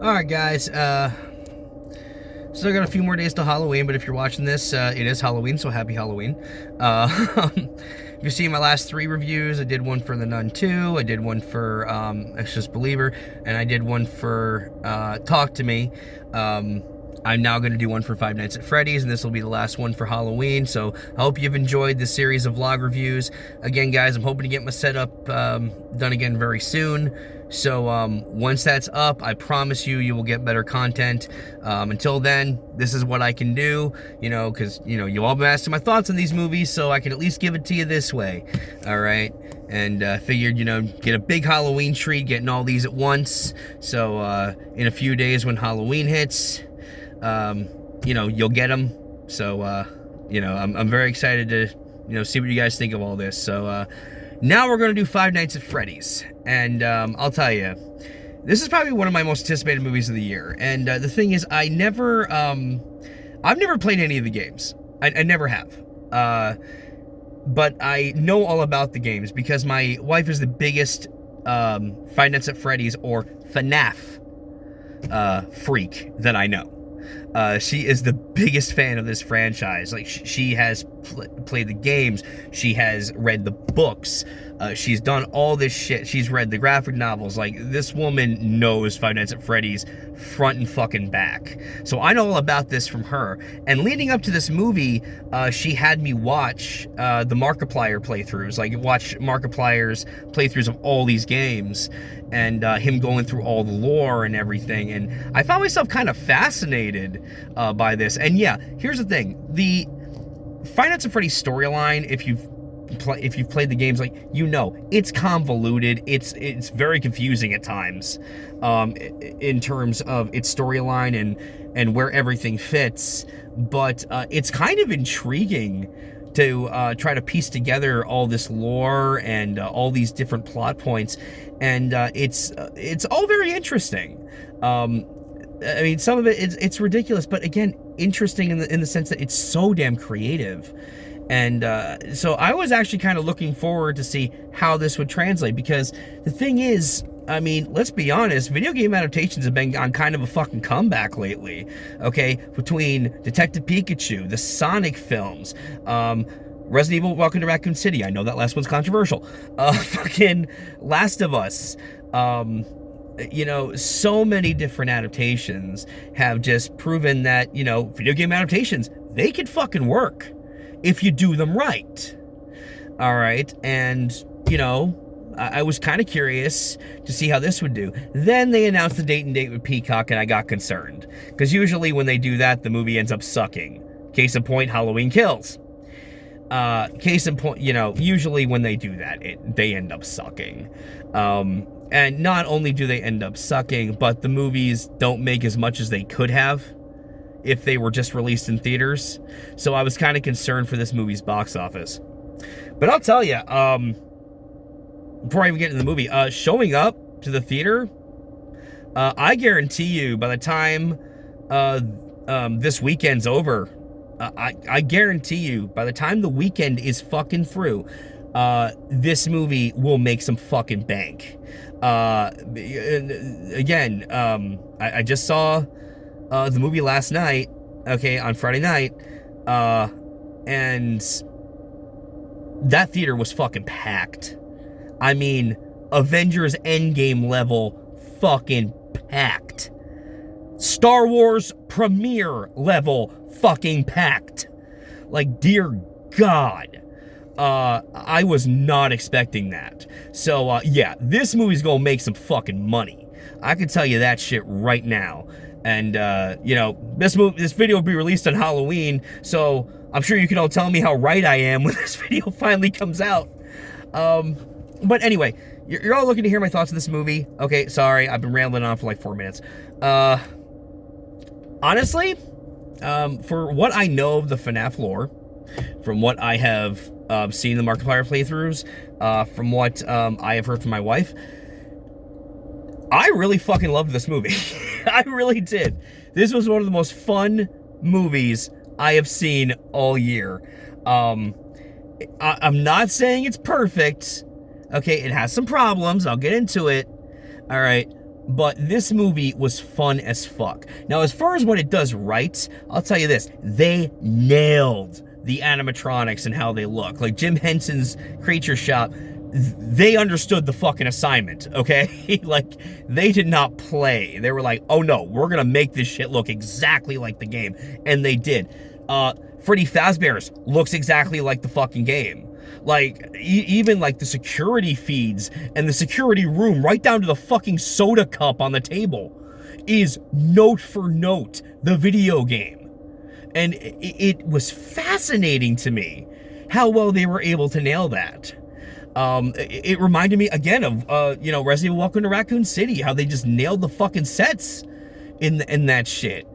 Alright, guys, still got a few more days till Halloween, but if you're watching this, it is Halloween, so happy Halloween. If you see my last 3 reviews, I did one for The Nun 2, I did one for Exorcist Believer, and I did one for Talk to Me. I'm now going to do one for Five Nights at Freddy's, and this will be the last one for Halloween, so I hope you've enjoyed this series of vlog reviews. Again, guys, I'm hoping to get my setup done again very soon. So once that's up, I promise you will get better content. Until then, this is what I can do, because, you all been asking my thoughts on these movies, so I can at least give it to you this way, all right? And figured, get a big Halloween treat, getting all these at once. So in a few days when Halloween hits, you'll get them. So, I'm very excited to, see what you guys think of all this. So, now we're going to do Five Nights at Freddy's. And, I'll tell you, this is probably one of my most anticipated movies of the year. And, the thing is, I've never played any of the games. I never have. But I know all about the games because my wife is the biggest, Five Nights at Freddy's or FNAF, freak that I know. She is the biggest fan of this franchise. Like, she has played the games, she has read the books, she's done all this shit, she's read the graphic novels. Like, this woman knows Five Nights at Freddy's front and fucking back. So I know all about this from her. And leading up to this movie, she had me watch the Markiplier playthroughs, like watch Markiplier's playthroughs of all these games, and him going through all the lore and everything. And I found myself kind of fascinated by this. And yeah, here's the thing: the Five Nights at Freddy's storyline, if you've played the games, like, it's convoluted, it's very confusing at times, in terms of its storyline and where everything fits. But it's kind of intriguing to try to piece together all this lore and all these different plot points, and it's all very interesting. I mean, some of it's ridiculous, but again, interesting in the sense that it's so damn creative. And so I was actually kind of looking forward to see how this would translate, because the thing is, I mean, let's be honest, video game adaptations have been on kind of a fucking comeback lately, okay? Between Detective Pikachu, the Sonic films, Resident Evil Welcome to Raccoon City, I know that last one's controversial, fucking Last of Us, so many different adaptations have just proven that, video game adaptations, they can fucking work if you do them right. All right, and, I was kind of curious to see how this would do. Then they announced the date and date with Peacock, and I got concerned. Because usually when they do that, the movie ends up sucking. Case in point, Halloween Kills. Case in point, usually when they do that, they end up sucking. And not only do they end up sucking, but the movies don't make as much as they could have if they were just released in theaters. So I was kind of concerned for this movie's box office. But I'll tell you, before I even get into the movie, showing up to the theater, I guarantee you by the time this weekend's over, I guarantee you by the time the weekend is fucking through, this movie will make some fucking bank. Again, I just saw the movie last night, okay, on Friday night, and that theater was fucking packed. I mean, Avengers Endgame level fucking packed. Star Wars premiere level fucking packed. Like, dear God. I was not expecting that. So, yeah, this movie's gonna make some fucking money. I can tell you that shit right now. And, this video will be released on Halloween, so I'm sure you can all tell me how right I am when this video finally comes out. But anyway, you're all looking to hear my thoughts on this movie. Okay, sorry, I've been rambling on for like 4 minutes. Honestly, for what I know of the FNAF lore, from what I have seen the Markiplier playthroughs, from what I have heard from my wife, I really fucking loved this movie. I really did. This was one of the most fun movies I have seen all year. I'm not saying it's perfect. Okay, it has some problems. I'll get into it. All right. But this movie was fun as fuck. Now, as far as what it does right, I'll tell you this. They nailed the animatronics and how they look. Like Jim Henson's Creature Shop, they understood the fucking assignment, okay? Like, they did not play. They were like, oh no, we're gonna make this shit look exactly like the game. And they did. Freddy Fazbear's looks exactly like the fucking game. Like, even like the security feeds and the security room, right down to the fucking soda cup on the table, is note for note the video game. And it was fascinating to me how well they were able to nail that. It reminded me again of, Resident Evil Welcome to Raccoon City, how they just nailed the fucking sets in that shit.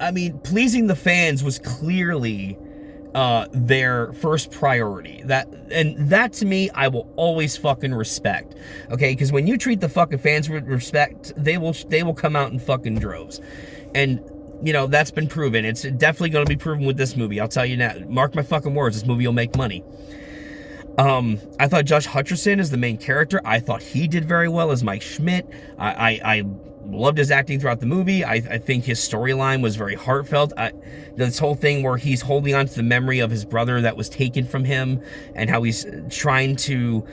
I mean, pleasing the fans was clearly their first priority. That to me, I will always fucking respect. Okay, because when you treat the fucking fans with respect, they will come out in fucking droves. And that's been proven. It's definitely going to be proven with this movie. I'll tell you now. Mark my fucking words. This movie will make money. I thought Josh Hutcherson as the main character, I thought he did very well as Mike Schmidt. I loved his acting throughout the movie. I think his storyline was very heartfelt. This whole thing where he's holding on to the memory of his brother that was taken from him, and how he's trying to,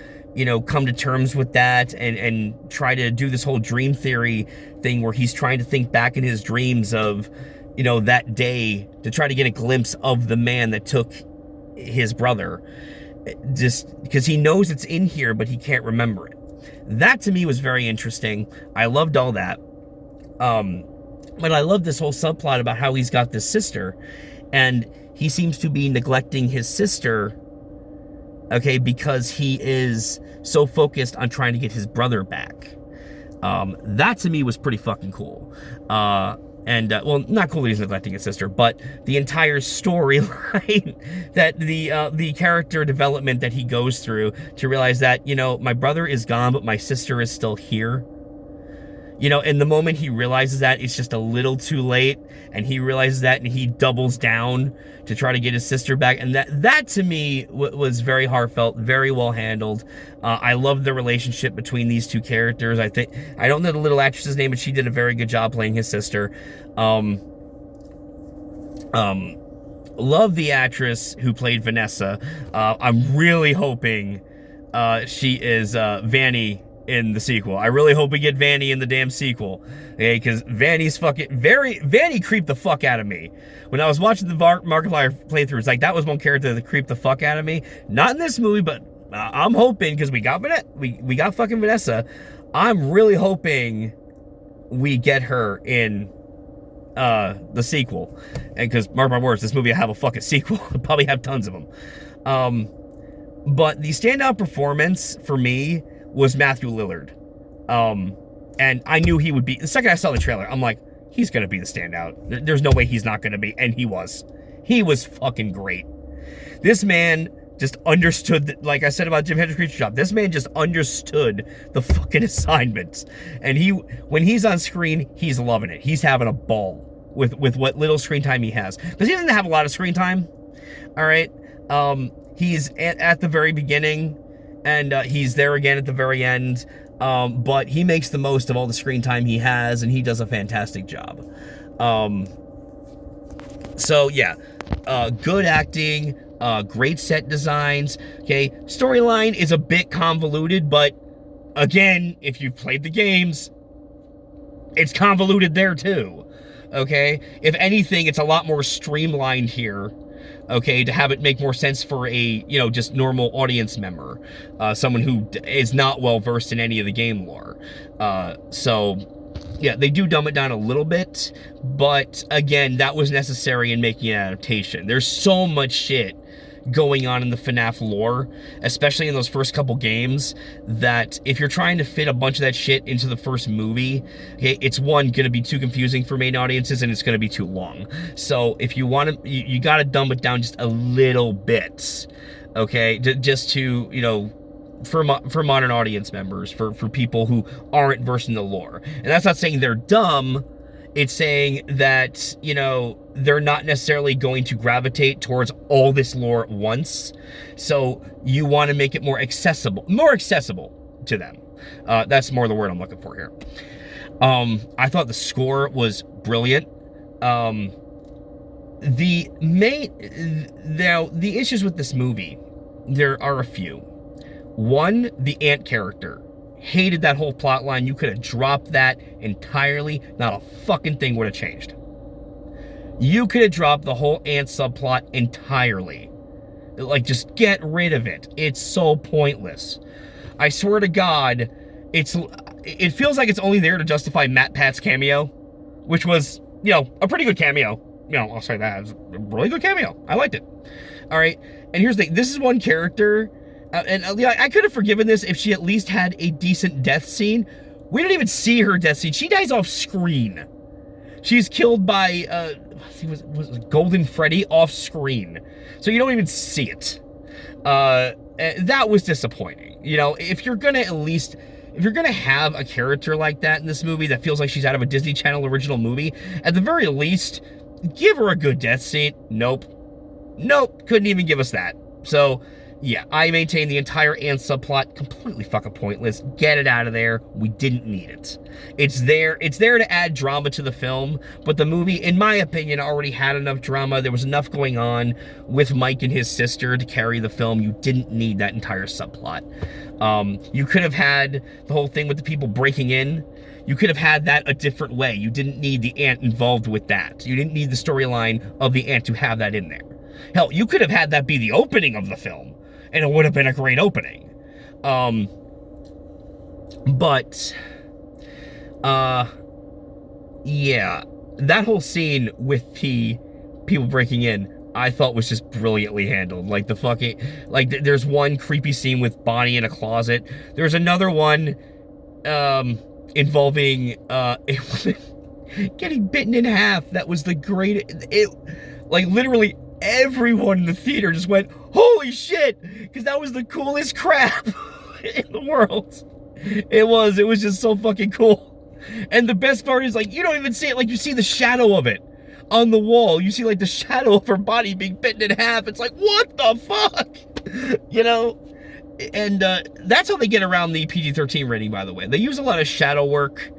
come to terms with that, and try to do this whole dream theory thing where he's trying to think back in his dreams of, that day to try to get a glimpse of the man that took his brother. Just because he knows it's in here, but he can't remember it. That to me was very interesting. I loved all that. But I love this whole subplot about how he's got this sister, and he seems to be neglecting his sister, okay, because he is so focused on trying to get his brother back. That to me was pretty fucking cool. Well, not cool that he's neglecting his sister, but the entire storyline, that the character development that he goes through to realize that, my brother is gone, but my sister is still here. And the moment he realizes that, it's just a little too late, and he realizes that, and he doubles down to try to get his sister back. And that to me was very heartfelt, very well handled. I love the relationship between these two characters. I don't know the little actress's name, but she did a very good job playing his sister. Love the actress who played Vanessa. I'm really hoping she is Vanny in the sequel. I really hope we get Vanny in the damn sequel. Okay, because Vanny's Vanny creeped the fuck out of me. When I was watching the Markiplier playthrough, it's like, that was one character that creeped the fuck out of me. Not in this movie, but I'm hoping, because we got fucking Vanessa. I'm really hoping we get her in the sequel. And because, mark my words, this movie will have a fucking sequel. It'll probably have tons of them. But the standout performance for me was Matthew Lillard. And I knew he would be. The second I saw the trailer, I'm like, he's going to be the standout. There's no way he's not going to be. And he was. He was fucking great. This man just understood, like I said about Jim Henson's Creature Shop, this man just understood the fucking assignment. And when he's on screen, he's loving it. He's having a ball with what little screen time he has. Because he doesn't have a lot of screen time. All right. He's at the very beginning, and he's there again at the very end. But he makes the most of all the screen time he has, and he does a fantastic job. So yeah, good acting, great set designs. Okay, storyline is a bit convoluted, but again, if you've played the games, it's convoluted there too. Okay, if anything, it's a lot more streamlined here. Okay, to have it make more sense for a, just normal audience member, someone who is not well versed in any of the game lore. So yeah, they do dumb it down a little bit, but again, that was necessary in making an adaptation. There's so much shit going on in the FNAF lore, especially in those first couple games, that if you're trying to fit a bunch of that shit into the first movie, okay, it's going to be too confusing for main audiences, and it's going to be too long. So if you want to, you got to dumb it down just a little bit, okay, just to, for modern audience members, for people who aren't versed in the lore. And that's not saying they're dumb. It's saying that, they're not necessarily going to gravitate towards all this lore at once. So you want to make it more accessible to them. That's more the word I'm looking for here. I thought the score was brilliant. The issues with this movie, there are a few. One, the ant character. Hated that whole plot line. You could have dropped that entirely. Not a fucking thing would have changed. You could have dropped the whole ant subplot entirely. Like, just get rid of it. It's so pointless. I swear to God, it feels like it's only there to justify Matt Pat's cameo, which was, you know, a pretty good cameo. You know, I'll say that. It was a really good cameo. I liked it. All right. And here's the thing. This is one character, and I could have forgiven this if she at least had a decent death scene. We don't even see her death scene. She dies off screen. She's killed by, was it Golden Freddy off screen. So you don't even see it. That was disappointing. You know, if you're gonna have a character like that in this movie that feels like she's out of a Disney Channel original movie, at the very least, give her a good death scene. Nope, couldn't even give us that. So, yeah, I maintain the entire ant subplot completely fucking pointless. Get it out of there. We didn't need it. It's there to add drama to the film, but the movie, in my opinion, already had enough drama. There was enough going on with Mike and his sister to carry the film. You didn't need that entire subplot. You could have had the whole thing with the people breaking in. You could have had that a different way. You didn't need the ant involved with that. You didn't need the storyline of the ant to have that in there. Hell, you could have had that be the opening of the film, and it would have been a great opening. Yeah, that whole scene with the people breaking in, I thought was just brilliantly handled. Like, there's one creepy scene with Bonnie in a closet. There's another one, involving, getting bitten in half. That was the greatest. Literally everyone in the theater just went, holy shit, because that was the coolest crap in the world. It was just so fucking cool. And the best part is, like, you don't even see it. Like, you see the shadow of it on the wall. You see, like, the shadow of her body being bitten in half. It's like, what the fuck? You know? And that's how they get around the PG-13 rating, by the way. They use a lot of shadow work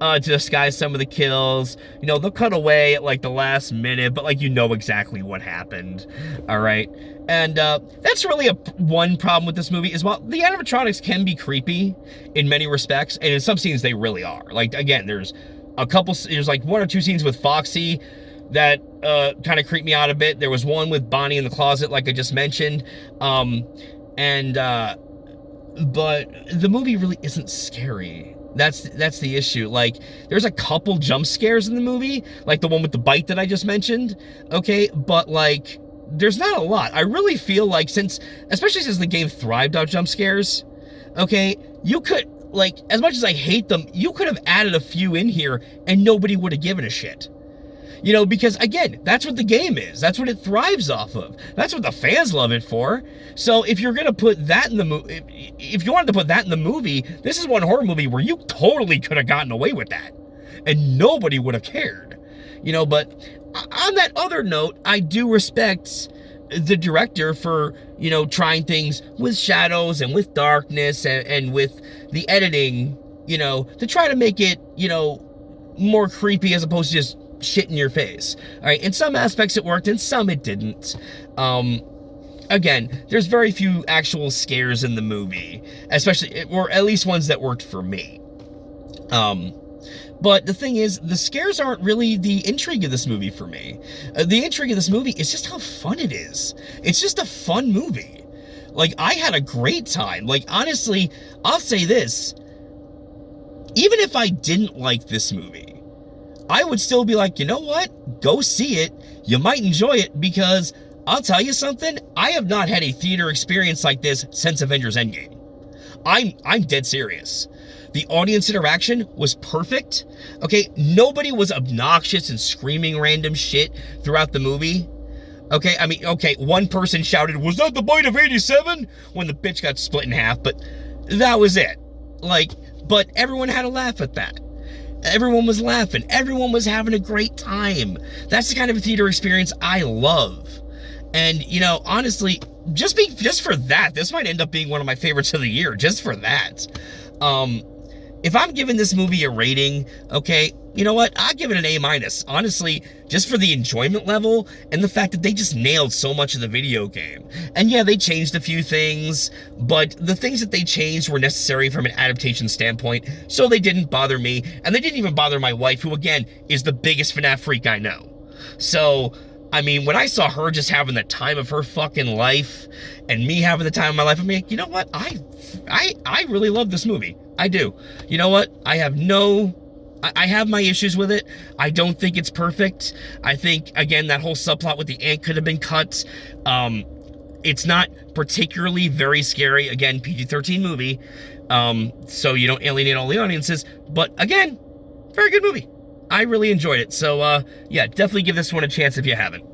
to disguise some of the kills. You know, they'll cut away at, like, the last minute, but, like, you know exactly what happened. All right? And that's really one problem with this movie is, while the animatronics can be creepy in many respects, and in some scenes they really are. Like, again, there's like one or two scenes with Foxy that kind of creep me out a bit. There was one with Bonnie in the closet, like I just mentioned. But the movie really isn't scary. That's the issue. Like, there's a couple jump scares in the movie, like the one with the bite that I just mentioned. Okay, but like, there's not a lot. I really feel like especially since the game thrived on jump scares, okay, you could, like, as much as I hate them, you could have added a few in here and nobody would have given a shit. You know, because, again, that's what the game is. That's what it thrives off of. That's what the fans love it for. So if you're going to put that in the movie, if you wanted to put that in the movie, this is one horror movie where you totally could have gotten away with that. And nobody would have cared. You know, but on that other note, I do respect the director for, you know, trying things with shadows and with darkness and with the editing, you know, to try to make it, you know, more creepy as opposed to just shit in your face. All right, in some aspects it worked, in some it didn't. Again, there's very few actual scares in the movie, especially, or at least ones that worked for me. But the thing is, the scares aren't really the intrigue of this movie for me. The intrigue of this movie is just how fun it is. It's just a fun movie. Like, I had a great time. Like, honestly, I'll say this. Even if I didn't like this movie, I would still be like, you know what? Go see it. You might enjoy it, because I'll tell you something. I have not had a theater experience like this since Avengers Endgame. I'm dead serious. The audience interaction was perfect. Okay, nobody was obnoxious and screaming random shit throughout the movie. Okay, I mean, okay, one person shouted, "Was that the bite of 87?" when the bitch got split in half, but that was it. Like, but everyone had a laugh at that. Everyone was laughing. Everyone was having a great time. That's the kind of theater experience I love. And, you know, honestly, just for that, this might end up being one of my favorites of the year, just for that. If I'm giving this movie a rating, okay, you know what? I'd give it an A-. Honestly, just for the enjoyment level and the fact that they just nailed so much of the video game. And yeah, they changed a few things, but the things that they changed were necessary from an adaptation standpoint, so they didn't bother me, and they didn't even bother my wife, who, again, is the biggest FNAF freak I know. So, I mean, when I saw her just having the time of her fucking life, and me having the time of my life, I'm like, you know what? I really love this movie. I do. You know what? I have my issues with it. I don't think it's perfect. I think, again, that whole subplot with the ant could have been cut. It's not particularly very scary. Again, PG-13 movie. So you don't alienate all the audiences. But again, very good movie. I really enjoyed it. So, yeah, definitely give this one a chance if you haven't.